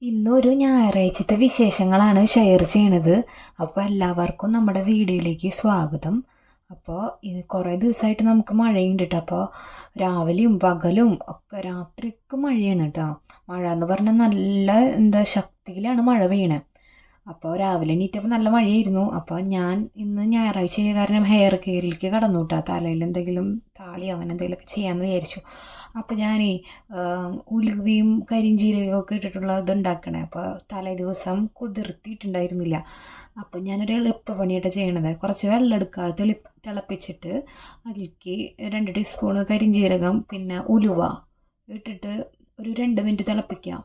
ഇന്നൊരു ഞായറാഴ്ചത്തെ വിശേഷങ്ങളാണ് ഷെയർ ചെയ്യണത്. അപ്പോൾ എല്ലാവർക്കും നമ്മുടെ വീഡിയോയിലേക്ക് സ്വാഗതം. അപ്പോൾ ഇത് കുറേ ദിവസമായിട്ട് നമുക്ക് മഴയുണ്ട് കേട്ടോ. അപ്പോൾ രാവിലെയും പകലും ഒക്കെ രാത്രിയൊക്കെ മഴയാണ് കേട്ടോ. മഴ എന്ന് പറഞ്ഞാൽ നല്ല ശക്തിയിലാണ് മഴ പെയ്യണേ. അപ്പോൾ രാവിലെ എണീറ്റപ്പോൾ നല്ല മഴയായിരുന്നു. അപ്പോൾ ഞാൻ ഇന്ന് ഞായറാഴ്ച ആയ കാരണം ഹെയർ കെയറിലേക്ക് കടന്നു കേട്ടോ. തലയിൽ എന്തെങ്കിലും താളിയോ അങ്ങനെ എന്തെങ്കിലുമൊക്കെ ചെയ്യാമെന്ന് വിചാരിച്ചു. അപ്പോൾ ഞാനേ ഉലുവയും കരിഞ്ചീരകവും ഒക്കെ ഇട്ടിട്ടുള്ള ഇത് ഉണ്ടാക്കണേ. അപ്പോൾ തലേ ദിവസം കുതിർത്തിയിട്ടുണ്ടായിരുന്നില്ല. അപ്പോൾ ഞാനൊരു എളുപ്പപ്പണിയായിട്ട് ചെയ്യണത്, കുറച്ച് വെള്ളം എടുക്കുക, തിളപ്പിച്ചിട്ട് അതിലേക്ക് 2 ടീസ്പൂണ് കരിഞ്ചീരകം പിന്നെ ഉലുവ ഇട്ടിട്ട് ഒരു 2 മിനിറ്റ് തിളപ്പിക്കാം.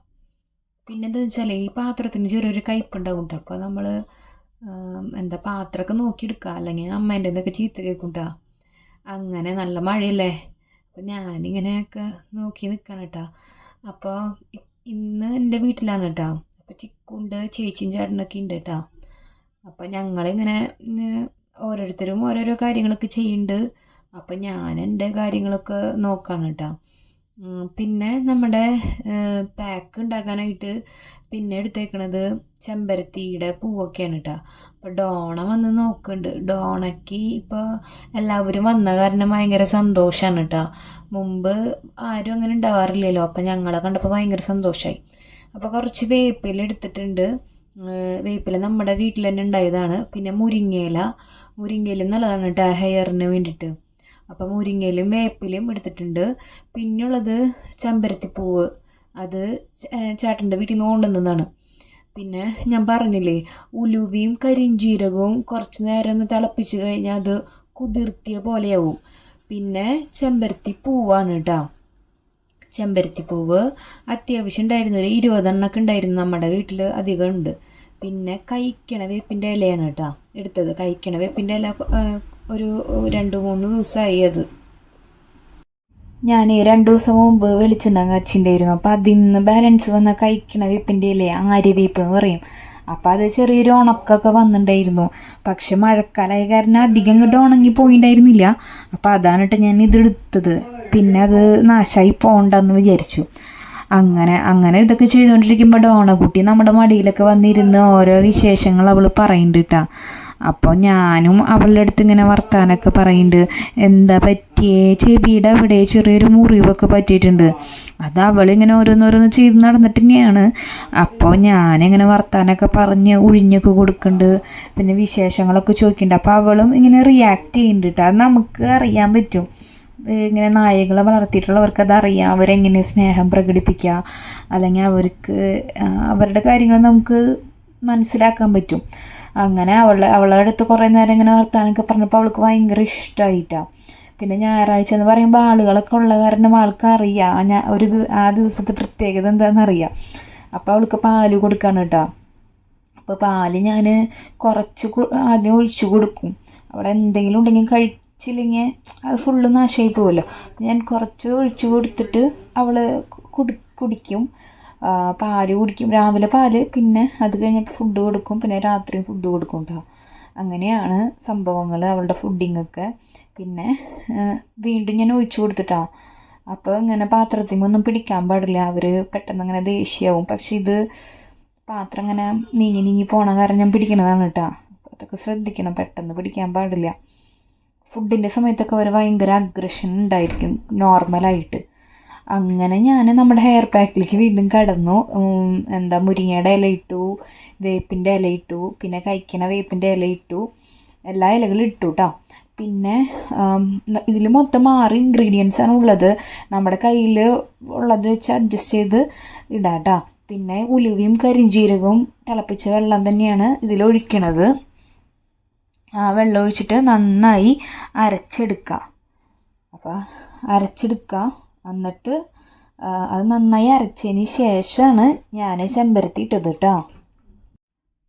പിന്നെ എന്താണെന്ന് വെച്ചാൽ ഈ പാത്രത്തിന് ചെറിയൊരു കയ്പുണ്ടാവും കേട്ടോ. അപ്പോൾ നമ്മൾ പാത്രമൊക്കെ നോക്കിയെടുക്കുക, അല്ലെങ്കിൽ അമ്മേൻ്റെ എന്തൊക്കെ ചീത്ത കേൾക്കും. അങ്ങനെ നല്ല മഴയല്ലേ, അപ്പോൾ ഞാനിങ്ങനെയൊക്കെ നോക്കി നിൽക്കണം കേട്ടോ. അപ്പോൾ ഇന്ന് എൻ്റെ വീട്ടിലാണ് കേട്ടോ. അപ്പോൾ ചിക്കുണ്ട്, ചേച്ചിയും ചേട്ടനൊക്കെ ഉണ്ട് കേട്ടോ. അപ്പോൾ ഞങ്ങളിങ്ങനെ ഓരോരുത്തരും ഓരോരോ കാര്യങ്ങളൊക്കെ ചെയ്യുന്നുണ്ട്. അപ്പോൾ ഞാൻ എൻ്റെ കാര്യങ്ങളൊക്കെ നോക്കാണ് കേട്ടോ. പിന്നെ നമ്മുടെ പാക്ക് ഉണ്ടാക്കാനായിട്ട് പിന്നെ എടുത്തേക്കണത് ചെമ്പരത്തിയുടെ പൂവൊക്കെയാണ് കേട്ടോ. അപ്പോൾ ഡോണ വന്ന് നോക്കുന്നുണ്ട്. ഡോണയ്ക്ക് ഇപ്പോൾ എല്ലാവരും വന്ന കാരണം ഭയങ്കര സന്തോഷമാണ് കേട്ടോ. മുമ്പ് ആരും അങ്ങനെ ഉണ്ടാവാറില്ലല്ലോ. അപ്പോൾ ഞങ്ങളെ കണ്ടപ്പോൾ ഭയങ്കര സന്തോഷമായി. അപ്പോൾ കുറച്ച് വേപ്പില എടുത്തിട്ടുണ്ട്. വേപ്പില നമ്മുടെ വീട്ടിൽ തന്നെ ഉണ്ടായതാണ്. പിന്നെ മുരിങ്ങയിലും നല്ലതാണ് കേട്ടോ ഹെയറിന് വേണ്ടിയിട്ട്. അപ്പോൾ മുരിങ്ങയിലും വേപ്പിലും എടുത്തിട്ടുണ്ട്. പിന്നുള്ളത് ചെമ്പരത്തിപ്പൂവ്, അത് ചേട്ടൻ്റെ വീട്ടിൽ നിന്ന് കൊണ്ടുവന്നതാണ്. പിന്നെ ഞാൻ പറഞ്ഞില്ലേ, ഉലുവയും കരിഞ്ചീരകവും കുറച്ച് നേരം ഒന്ന് തിളപ്പിച്ച് കഴിഞ്ഞാൽ അത് കുതിർത്തിയ പോലെയാവും. പിന്നെ ചെമ്പരത്തിപ്പൂവാണ് കേട്ടോ. ചെമ്പരത്തിപ്പൂവ് അത്യാവശ്യം ഉണ്ടായിരുന്നു, ഒരു 20 എണ്ണമൊക്കെ ഉണ്ടായിരുന്നു. നമ്മുടെ വീട്ടിൽ അധികം ഉണ്ട്. പിന്നെ കഴിക്കണ വേപ്പിൻ്റെ ഇലയാണ് കേട്ടോ എടുത്തത്. കഴിക്കണ വേപ്പിൻ്റെ ഇല ഒരു 2-3 ദിവസമായി. അത് ഞാൻ 2 ദിവസം മുമ്പ് വെളിച്ചെണ്ണ കാച്ചിണ്ടായിരുന്നു. അപ്പോൾ അതിൽ നിന്ന് ബാലൻസ് വന്ന കഴിക്കണ വേപ്പിൻ്റെ ഇല ആര്യവേപ്പ് എന്ന് പറയും. അപ്പോൾ അത് ചെറിയൊരു ഉണക്കൊക്കെ വന്നിട്ടുണ്ടായിരുന്നു. പക്ഷെ മഴക്കാലമായ കാരണം അധികം ഇങ്ങോട്ട് ഉണങ്ങി പോയിണ്ടായിരുന്നില്ല. അപ്പോൾ അതാണ് കേട്ടോ ഞാൻ ഇതെടുത്തത്. പിന്നെ അത് നാശമായി പോകണ്ടെന്ന് വിചാരിച്ചു. അങ്ങനെ ഇതൊക്കെ ചെയ്തുകൊണ്ടിരിക്കുമ്പോൾ ഡോണക്കുട്ടി നമ്മുടെ മടിയിലൊക്കെ വന്നിരുന്ന് ഓരോ വിശേഷങ്ങൾ അവൾ പറയുന്നുണ്ട് കേട്ടോ. അപ്പോൾ ഞാനും അവളുടെ അടുത്ത് ഇങ്ങനെ വർത്താനൊക്കെ പറയുന്നുണ്ട്. എന്താ പറ്റിയേ, ചെവിയുടെ അവിടെ ചെറിയൊരു മുറിവൊക്കെ പറ്റിയിട്ടുണ്ട്. അത് അവളിങ്ങനെ ഓരോന്നോരോന്ന് ചെയ്ത് നടന്നിട്ട് തന്നെയാണ്. അപ്പോൾ ഞാനിങ്ങനെ വർത്താനൊക്കെ പറഞ്ഞ് ഒഴിഞ്ഞൊക്കെ കൊടുക്കുന്നുണ്ട്. പിന്നെ വിശേഷങ്ങളൊക്കെ ചോദിക്കുന്നുണ്ട്. അപ്പോൾ അവളും ഇങ്ങനെ റിയാക്ട് ചെയ്യുന്നുണ്ട് കേട്ടോ. അത് നമുക്ക് അറിയാൻ പറ്റും. ഇങ്ങനെ നായകളെ വളർത്തിയിട്ടുള്ളവർക്ക് അതറിയാം, അവരെങ്ങനെ സ്നേഹം പ്രകടിപ്പിക്കുക, അല്ലെങ്കിൽ അവരുടെ കാര്യങ്ങൾ നമുക്ക് മനസ്സിലാക്കാൻ പറ്റും. അങ്ങനെ അവളുടെ അടുത്ത് കുറേ നേരം ഇങ്ങനെ വർത്താനൊക്കെ പറഞ്ഞപ്പോൾ അവൾക്ക് ഭയങ്കര ഇഷ്ടമായിട്ടാണ്. പിന്നെ ഞായറാഴ്ച എന്ന് പറയുമ്പോൾ ആളുകളൊക്കെ ഉള്ള കാരണം ആൾക്കറിയാം ആ ദിവസത്തെ പ്രത്യേകത എന്താണെന്നറിയാം. അപ്പോൾ അവൾക്ക് പാല് കൊടുക്കാണ് കേട്ടോ. അപ്പോൾ പാല് ഞാൻ കുറച്ച് ആദ്യം ഒഴിച്ചു കൊടുക്കും. അവിടെ എന്തെങ്കിലും ഉണ്ടെങ്കിൽ കഴിച്ചില്ലെങ്കിൽ അത് ഫുള്ള് നാശമായി പോകുമല്ലോ. ഞാൻ കുറച്ച് ഒഴിച്ചു കൊടുത്തിട്ട് അവൾ കുടിക്കും. പാല് കുടിക്കും, രാവിലെ പാല്, പിന്നെ അത് കഴിഞ്ഞപ്പോൾ ഫുഡ് കൊടുക്കും, പിന്നെ രാത്രി ഫുഡ് കൊടുക്കും കേട്ടോ. അങ്ങനെയാണ് സംഭവങ്ങൾ, അവളുടെ ഫുഡിങ്ങൊക്കെ. പിന്നെ വീണ്ടും ഞാൻ ഒഴിച്ചു കൊടുത്തിട്ടാണ്. അപ്പോൾ ഇങ്ങനെ പാത്രത്തിമൊന്നും പിടിക്കാൻ പാടില്ല, അവർ പെട്ടെന്ന് അങ്ങനെ ദേഷ്യമാവും. പക്ഷെ ഇത് പാത്രം ഇങ്ങനെ നീങ്ങി പോണ കാരണം ഞാൻ പിടിക്കണതാണ് കേട്ടോ. അതൊക്കെ ശ്രദ്ധിക്കണം, പെട്ടെന്ന് പിടിക്കാൻ പാടില്ല. ഫുഡിൻ്റെ സമയത്തൊക്കെ അവർ ഭയങ്കര അഗ്രഷൻ ഉണ്ടായിരിക്കും നോർമലായിട്ട്. അങ്ങനെ ഞാൻ നമ്മുടെ ഹെയർ പാക്കിലേക്ക് വീണ്ടും കടന്നു. മുരിങ്ങയുടെ ഇല ഇട്ടു, വേപ്പിൻ്റെ ഇല ഇട്ടു, പിന്നെ കഴിക്കണ വേപ്പിൻ്റെ ഇല ഇട്ടു, എല്ലാ ഇലകളും ഇട്ടു കേട്ടോ. പിന്നെ ഇതിൽ മൊത്തം 6 ഇൻഗ്രീഡിയൻസ് ആണ് ഉള്ളത്. നമ്മുടെ കയ്യിൽ ഉള്ളത് വെച്ച് അഡ്ജസ്റ്റ് ചെയ്ത് ഇടാം കേട്ടോ. പിന്നെ ഉലുവയും കരിഞ്ചീരകവും തിളപ്പിച്ച വെള്ളം തന്നെയാണ് ഇതിലൊഴിക്കണത്. ആ വെള്ളം ഒഴിച്ചിട്ട് നന്നായി അരച്ചെടുക്കുക. അപ്പോൾ അരച്ചെടുക്കുക. എന്നിട്ട് അത് നന്നായി അരച്ചതിന് ശേഷമാണ് ഞാൻ ചെമ്പരത്തി ഇട്ടത് കേട്ടോ.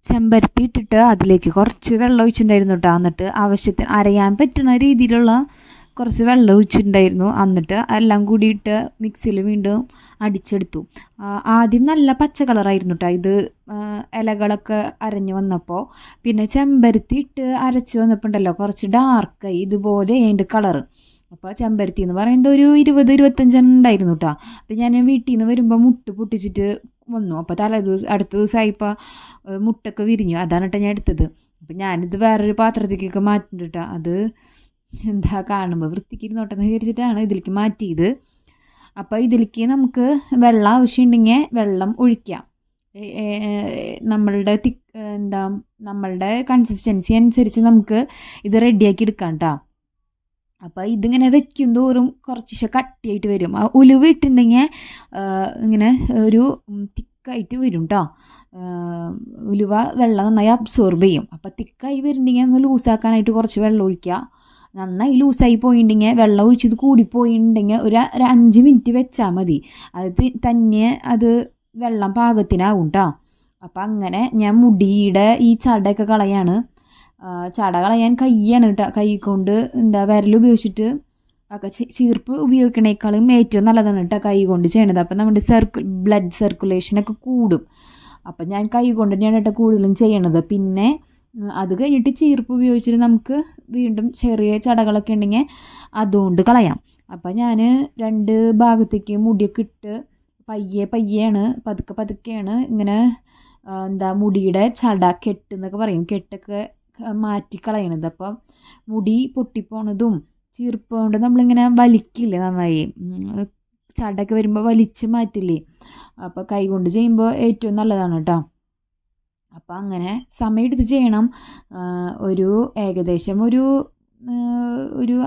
ചെമ്പരത്തി ഇട്ടിട്ട് അതിലേക്ക് കുറച്ച് വെള്ളം ഒഴിച്ചിട്ടുണ്ടായിരുന്നു കേട്ടോ. എന്നിട്ട് ആവശ്യത്തിന് അരയാൻ പറ്റുന്ന രീതിയിലുള്ള കുറച്ച് വെള്ളം ഒഴിച്ചിട്ടുണ്ടായിരുന്നു. എന്നിട്ട് എല്ലാം കൂടിയിട്ട് മിക്സിയിൽ വീണ്ടും അടിച്ചെടുത്തു. ആദ്യം നല്ല പച്ച കളറായിരുന്നു കേട്ടോ ഇത്, ഇലകളൊക്കെ അരഞ്ഞ് വന്നപ്പോൾ. പിന്നെ ചെമ്പരത്തി ഇട്ട് അരച്ച് വന്നപ്പോൾ ഉണ്ടല്ലോ കുറച്ച് ഡാർക്കായി ഇതുപോലെ അതിൻ്റെ കളറ്. അപ്പോൾ ചെമ്പരത്തി എന്ന് പറയുന്നത് ഒരു 20-25 ഉണ്ടായിരുന്നു കേട്ടോ. അപ്പോൾ ഞാൻ വീട്ടിൽ നിന്ന് വരുമ്പോൾ മുട്ട് പൊട്ടിച്ചിട്ട് വന്നു. അപ്പോൾ അടുത്ത ദിവസമായിപ്പോൾ മുട്ടൊക്കെ വിരിഞ്ഞു. അതാണ് കേട്ടോ ഞാൻ എടുത്തത്. അപ്പം ഞാനിത് വേറൊരു പാത്രത്തിലേക്കൊക്കെ മാറ്റിട്ടാ. അത് എന്താ കാണുമ്പോൾ വൃത്തിക്ക് ഇരുന്നോട്ടെന്ന് വിചാരിച്ചിട്ടാണ് ഇതിലേക്ക് മാറ്റിയത്. അപ്പോൾ ഇതിലേക്ക് നമുക്ക് വെള്ളം ആവശ്യമുണ്ടെങ്കിൽ വെള്ളം ഒഴിക്കാം. നമ്മളുടെ നമ്മളുടെ കൺസിസ്റ്റൻസി അനുസരിച്ച് നമുക്ക് ഇത് റെഡിയാക്കി എടുക്കാം കേട്ടോ. അപ്പോൾ ഇതിങ്ങനെ വെക്കും തോറും കുറച്ച് കട്ടിയായിട്ട് വരും. ആ ഉലുവ ഇട്ടുണ്ടെങ്കിൽ ഇങ്ങനെ ഒരു തിക്കായിട്ട് വരും കേട്ടോ. ഉലുവ വെള്ളം നന്നായി അബ്സോർബ് ചെയ്യും. അപ്പോൾ തിക്കായി വരുന്നുണ്ടെങ്കിൽ ഒന്ന് ലൂസാക്കാനായിട്ട് കുറച്ച് വെള്ളം ഒഴിക്കുക. നന്നായി ലൂസായി പോയിട്ടുണ്ടെങ്കിൽ വെള്ളം ഒഴിച്ചത് കൂടിപ്പോയിട്ടുണ്ടെങ്കിൽ ഒരു 5 മിനിറ്റ് വെച്ചാൽ മതി. അത് തന്നെ അത് വെള്ളം പാകത്തിനാവും കേട്ടോ. അപ്പം അങ്ങനെ ഞാൻ മുടിയുടെ ഈ ചടയൊക്കെ കളയാണ്. ചട കളയാൻ കൈയാണ് കേട്ടോ. കൈ കൊണ്ട് വിരൽ ഉപയോഗിച്ചിട്ട് ഒക്കെ ചീർപ്പ് ഉപയോഗിക്കണേക്കാളും ഏറ്റവും നല്ലതാണ് കേട്ടോ കൈ കൊണ്ട് ചെയ്യണത്. അപ്പം നമ്മുടെ ബ്ലഡ് സർക്കുലേഷനൊക്കെ കൂടും. അപ്പം ഞാൻ കൈ കൊണ്ട് തന്നെയാണ് കേട്ടോ കൂടുതലും ചെയ്യണത്. പിന്നെ അത് കഴിഞ്ഞിട്ട് ചീർപ്പ് ഉപയോഗിച്ചിട്ട് നമുക്ക് വീണ്ടും ചെറിയ ചടകളൊക്കെ ഉണ്ടെങ്കിൽ അതുകൊണ്ട് കളയാം. അപ്പം ഞാൻ 2 ഭാഗത്തേക്ക് മുടിയൊക്കെ ഇട്ട് പയ്യെയാണ് പതുക്കെയാണ് ഇങ്ങനെ മുടിയുടെ ചട കെട്ടെന്നൊക്കെ പറയും, കെട്ടൊക്കെ മാറ്റിക്കളയണത്. അപ്പം മുടി പൊട്ടിപ്പോണതും ചീർപ്പ് കൊണ്ട് നമ്മളിങ്ങനെ വലിക്കില്ലേ നന്നായി, ചടയൊക്കെ വരുമ്പോൾ വലിച്ച് മാറ്റില്ലേ. അപ്പോൾ കൈ കൊണ്ട് ചെയ്യുമ്പോൾ ഏറ്റവും നല്ലതാണ് കേട്ടോ. അപ്പം അങ്ങനെ സമയമെടുത്ത് ചെയ്യണം. ഏകദേശം ഒരു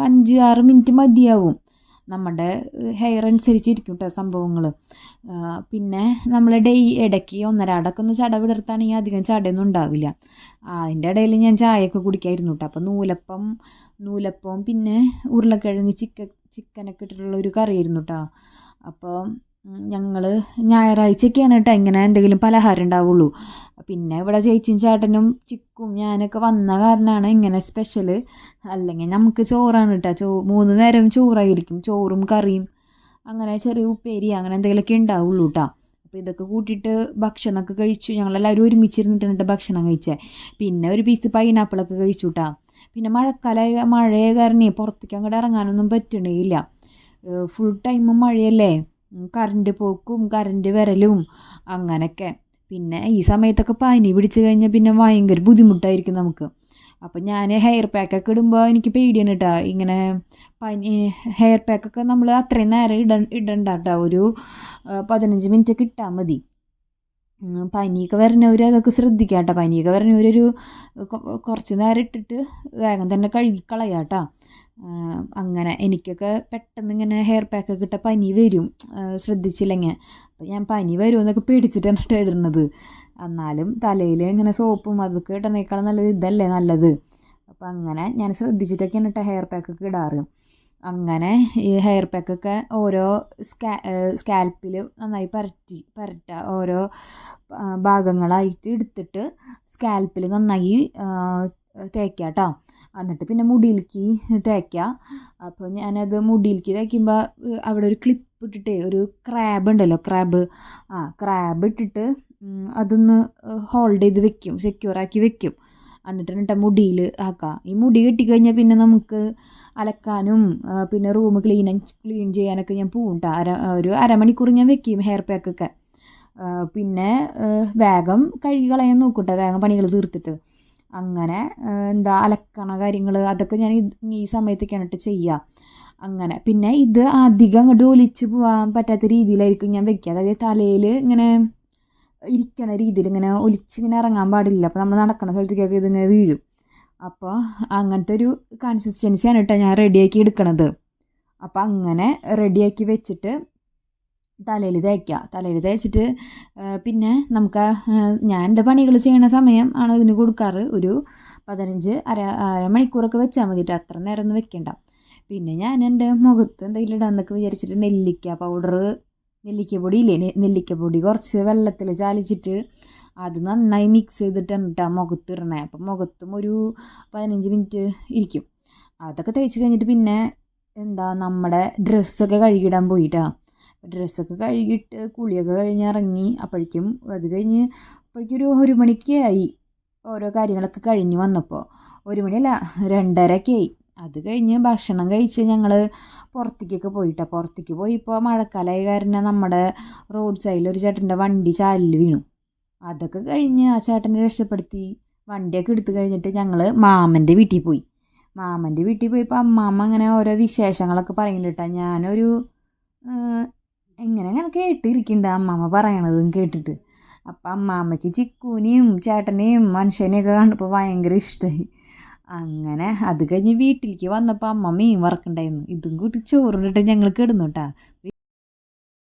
5-6 മിനിറ്റ് മതിയാവും. നമ്മുടെ ഹെയർ അനുസരിച്ചിരിക്കും കേട്ടോ സംഭവങ്ങൾ. പിന്നെ നമ്മൾ ഇടയ്ക്ക് ഒന്നരാടൊക്കെ ഒന്ന് ചട വിടർത്താണെങ്കിൽ അധികം ചടയൊന്നും ഉണ്ടാവില്ല. അതിൻ്റെ ഇടയിൽ ഞാൻ ചായയൊക്കെ കുടിക്കായിരുന്നു കേട്ടോ. അപ്പോൾ നൂലപ്പവും പിന്നെ ഉരുളക്കിഴങ്ങ് ചിക്കനൊക്കെ ഇട്ടിട്ടുള്ള ഒരു കറിയായിരുന്നു കേട്ടോ. അപ്പോൾ ഞങ്ങൾ ഞായറാഴ്ചയൊക്കെയാണ് കേട്ടോ ഇങ്ങനെ എന്തെങ്കിലും പലഹാരം ഉണ്ടാവുള്ളൂ. പിന്നെ ഇവിടെ ചേച്ചിയും ചേട്ടനും ചിക്കും ഞാനൊക്കെ വന്ന കാരണമാണ് ഇങ്ങനെ സ്പെഷ്യൽ. അല്ലെങ്കിൽ നമുക്ക് ചോറാണ് കേട്ടോ. 3 നേരം ചോറായിരിക്കും. ചോറും കറിയും അങ്ങനെ ചെറിയ ഉപ്പേരി അങ്ങനെ എന്തെങ്കിലുമൊക്കെ ഉണ്ടാവുള്ളൂ കേട്ടോ. അപ്പോൾ ഇതൊക്കെ കൂട്ടിയിട്ട് ഭക്ഷണമൊക്കെ കഴിച്ചു. ഞങ്ങളെല്ലാവരും ഒരുമിച്ചിരുന്നിട്ടാണ് ഭക്ഷണം കഴിച്ചത്. പിന്നെ ഒരു പീസ് പൈനാപ്പിളൊക്കെ കഴിച്ചു കേട്ടോ. പിന്നെ മഴയെ കാരണം പുറത്തേക്ക് അങ്ങോട്ട് ഇറങ്ങാനൊന്നും പറ്റണില്ല. ഫുൾ ടൈമും മഴയല്ലേ, കറണ്ട് പോക്കും കറണ്ട് വരലും അങ്ങനെയൊക്കെ. പിന്നെ ഈ സമയത്തൊക്കെ പനി പിടിച്ച് കഴിഞ്ഞാൽ പിന്നെ ഭയങ്കര ബുദ്ധിമുട്ടായിരിക്കും നമുക്ക്. അപ്പം ഞാൻ ഹെയർ പാക്കൊക്കെ ഇടുമ്പോൾ എനിക്ക് പേടിയാണ് കേട്ടോ. ഇങ്ങനെ ഹെയർ പാക്കൊക്കെ നമ്മൾ അത്രയും നേരം ഇടണ്ട കേട്ടോ. ഒരു 15 മിനിറ്റൊക്കെ ഇട്ടാൽ മതി. പനിയൊക്കെ വരണവർ അതൊക്കെ ശ്രദ്ധിക്കുക കേട്ടോ. പനിയൊക്കെ വരണവരൊരു കുറച്ച് നേരം ഇട്ടിട്ട് വേഗം തന്നെ കഴുകിക്കളയാം കേട്ടോ. അങ്ങനെ എനിക്കൊക്കെ പെട്ടെന്ന് ഇങ്ങനെ ഹെയർ പാക്കൊക്കെ ഇട്ട പനി വരും ശ്രദ്ധിച്ചില്ലെങ്കിൽ. അപ്പോൾ ഞാൻ പനി വരുമെന്നൊക്കെ പേടിച്ചിട്ടാണ് കേട്ടോ ഇടുന്നത്. എന്നാലും തലയിൽ ഇങ്ങനെ സോപ്പും അതൊക്കെ ഇടുന്നേക്കാളും നല്ലത് ഇതല്ലേ നല്ലത്. അപ്പോൾ അങ്ങനെ ഞാൻ ശ്രദ്ധിച്ചിട്ടൊക്കെയാണ് കേട്ടോ ഹെയർ പാക്കൊക്കെ ഇടാറ്. അങ്ങനെ ഈ ഹെയർ പാക്കൊക്കെ ഓരോ സ്കാൽപ്പിൽ നന്നായി പരട്ടുക. ഓരോ ഭാഗങ്ങളായിട്ട് എടുത്തിട്ട് സ്കാൽപ്പിൽ നന്നായി തേക്കുക കേട്ടോ. എന്നിട്ട് പിന്നെ മുടിയിലേക്ക് തേക്കുക. അപ്പോൾ ഞാനത് മുടിയിലേക്ക് തേക്കുമ്പോൾ അവിടെ ഒരു ക്ലിപ്പ് ഇട്ടിട്ട് ഒരു ക്രാബ് ഉണ്ടല്ലോ, ക്രാബ് ഇട്ടിട്ട് അതൊന്ന് ഹോൾഡ് ചെയ്ത് വെക്കും, സെക്യൂറാക്കി വെക്കും. എന്നിട്ട് മുടിയിൽ ആക്കാം. ഈ മുടി കെട്ടിക്കഴിഞ്ഞാൽ പിന്നെ നമുക്ക് അലക്കാനും പിന്നെ റൂം ക്ലീൻ ചെയ്യാനൊക്കെ ഞാൻ പോവും കേട്ടോ. ഒരു അരമണിക്കൂർ ഞാൻ വെക്കും ഹെയർ പാക്കൊക്കെ. പിന്നെ വേഗം കഴുകി കളയാൻ നോക്കൂട്ടെ, വേഗം പണികൾ തീർത്തിട്ട്. അങ്ങനെ അലക്കണ കാര്യങ്ങൾ അതൊക്കെ ഞാൻ ഈ സമയത്തൊക്കെയാണ് കേട്ടോ ചെയ്യുക. അങ്ങനെ പിന്നെ ഇത് അധികം അങ്ങോട്ട് ഒലിച്ച് പോകാൻ പറ്റാത്ത രീതിയിലായിരിക്കും ഞാൻ വെക്കുക. അതായത് തലയിൽ ഇങ്ങനെ ഇരിക്കണ രീതിയിൽ ഇങ്ങനെ ഒലിച്ചിങ്ങനെ ഇറങ്ങാൻ പാടില്ല. അപ്പോൾ നമ്മൾ നടക്കണ സ്ഥലത്തേക്കൊക്കെ ഇതിങ്ങനെ വീഴും. അപ്പോൾ അങ്ങനത്തെ ഒരു കൺസിസ്റ്റൻസിയാണ് കേട്ടോ ഞാൻ റെഡിയാക്കി എടുക്കണത്. അപ്പോൾ അങ്ങനെ റെഡിയാക്കി വെച്ചിട്ട് തലയിൽ തേച്ചിട്ട് പിന്നെ നമുക്ക് ഞാൻ എൻ്റെ പണികൾ ചെയ്യണ സമയം ആണ് ഇതിന് കൊടുക്കാറ്. ഒരു 15-അരമണിക്കൂറൊക്കെ വെച്ചാൽ മതി കേട്ടോ. അത്ര നേരം ഒന്നും വെക്കണ്ട. പിന്നെ ഞാൻ എൻ്റെ മുഖത്ത് എന്തെങ്കിലും ഇടാന്നൊക്കെ വിചാരിച്ചിട്ട് നെല്ലിക്കപ്പൊടി ഇല്ലേ, നെല്ലിക്കപ്പൊടി കുറച്ച് വെള്ളത്തിൽ ചാലിച്ചിട്ട് അത് നന്നായി മിക്സ് ചെയ്തിട്ടാണ് കേട്ടോ മുഖത്തിടണേ. അപ്പം മുഖത്തും ഒരു 15 മിനിറ്റ് ഇരിക്കും. അതൊക്കെ തേച്ച് കഴിഞ്ഞിട്ട് പിന്നെ നമ്മുടെ ഡ്രസ്സൊക്കെ കഴുകിയിടാൻ പോയിട്ടാ. ഡ്രസ്സൊക്കെ കഴുകിയിട്ട് കുളിയൊക്കെ കഴിഞ്ഞ് ഇറങ്ങി. അപ്പോഴേക്കും ഒരു 1 മണിക്ക് ആയി. ഓരോ കാര്യങ്ങളൊക്കെ കഴിഞ്ഞ് വന്നപ്പോൾ 1 മണിയല്ല 2:30 ആയി. അത് കഴിഞ്ഞ് ഭക്ഷണം കഴിച്ച് ഞങ്ങൾ പുറത്തേക്കൊക്കെ പോയിട്ടാണ്. പുറത്തേക്ക് പോയിപ്പോൾ മഴക്കാലമായ കാരണം നമ്മുടെ റോഡ് സൈഡിൽ ഒരു ചേട്ടൻ്റെ വണ്ടി ചാലിൽ വീണു. അതൊക്കെ കഴിഞ്ഞ് ആ ചേട്ടനെ രക്ഷപ്പെടുത്തി വണ്ടിയൊക്കെ എടുത്തു കഴിഞ്ഞിട്ട് ഞങ്ങൾ മാമൻ്റെ വീട്ടിൽ പോയി. മാമൻ്റെ വീട്ടിൽ പോയപ്പോൾ അമ്മാമ്മ അങ്ങനെ ഓരോ വിശേഷങ്ങളൊക്കെ പറയുന്നുണ്ട് കേട്ടോ. ഞാനൊരു എങ്ങനെ കേട്ടിരിക്കുന്നുണ്ട് അമ്മാമ്മ പറയണതും കേട്ടിട്ട്. അപ്പം അമ്മാമ്മയ്ക്ക് ചിക്കൂനെയും ചേട്ടനെയും മനുഷ്യനെയൊക്കെ കണ്ടപ്പോൾ ഭയങ്കര ഇഷ്ടമായി. അങ്ങനെ അത് കഴിഞ്ഞ് വീട്ടിലേക്ക് വന്നപ്പോൾ അമ്മ മീൻ വറക്കുണ്ടായിരുന്നു. ഇതും കൂട്ടി ചോറിട്ടിട്ട് ഞങ്ങൾ കിടന്നു കേട്ടോ.